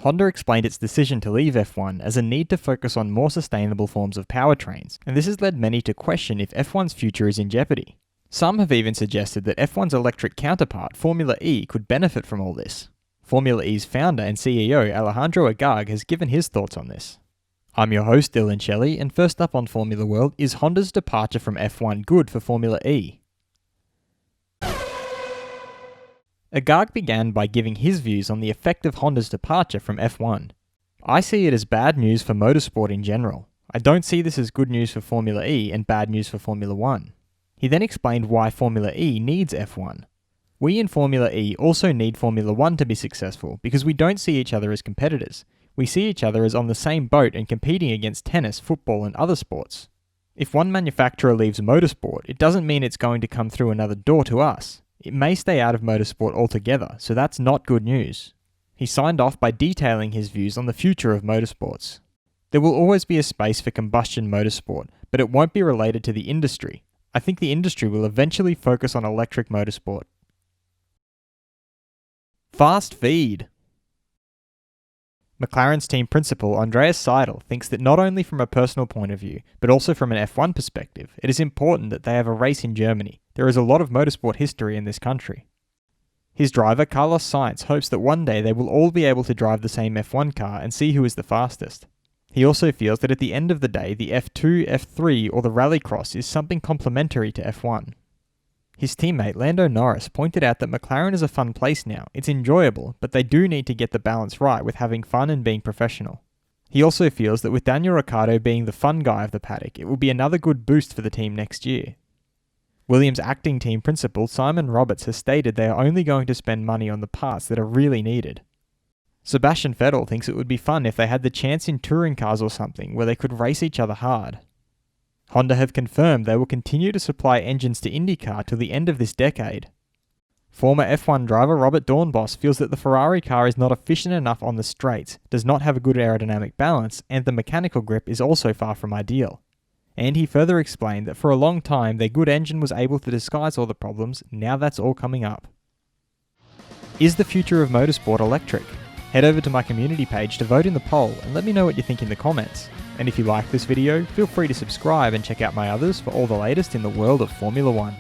Honda explained its decision to leave F1 as a need to focus on more sustainable forms of powertrains, and this has led many to question if F1's future is in jeopardy. Some have even suggested that F1's electric counterpart, Formula E, could benefit from all this. Formula E's founder and CEO Alejandro Agag has given his thoughts on this. I'm your host Dillon Shelley, and first up on Formula World, is Honda's departure from F1 good for Formula E? Agag began by giving his views on the effect of Honda's departure from F1. I see it as bad news for motorsport in general. I don't see this as good news for Formula E and bad news for Formula 1. He then explained why Formula E needs F1. We in Formula E also need Formula 1 to be successful because we don't see each other as competitors. We see each other as on the same boat and competing against tennis, football and other sports. If one manufacturer leaves motorsport, it doesn't mean it's going to come through another door to us. It may stay out of motorsport altogether, so that's not good news. He signed off by detailing his views on the future of motorsports. There will always be a space for combustion motorsport, but it won't be related to the industry. I think the industry will eventually focus on electric motorsport. Fast feed. McLaren's team principal Andreas Seidel thinks that not only from a personal point of view, but also from an F1 perspective, it is important that they have a race in Germany. There is a lot of motorsport history in this country. His driver Carlos Sainz hopes that one day they will all be able to drive the same F1 car and see who is the fastest. He also feels that at the end of the day, the F2, F3 or the Rallycross is something complementary to F1. His teammate Lando Norris pointed out that McLaren is a fun place now. It's enjoyable, but they do need to get the balance right with having fun and being professional. He also feels that with Daniel Ricciardo being the fun guy of the paddock, it will be another good boost for the team next year. Williams' acting team principal Simon Roberts has stated they are only going to spend money on the parts that are really needed. Sebastian Vettel thinks it would be fun if they had the chance in touring cars or something where they could race each other hard. Honda have confirmed they will continue to supply engines to IndyCar till the end of this decade. Former F1 driver Robert Dornbos feels that the Ferrari car is not efficient enough on the straights, does not have a good aerodynamic balance, and the mechanical grip is also far from ideal. And he further explained that for a long time their good engine was able to disguise all the problems, now that's all coming up. Is the future of motorsport electric? Head over to my community page to vote in the poll and let me know what you think in the comments. And if you like this video, feel free to subscribe and check out my others for all the latest in the world of Formula 1.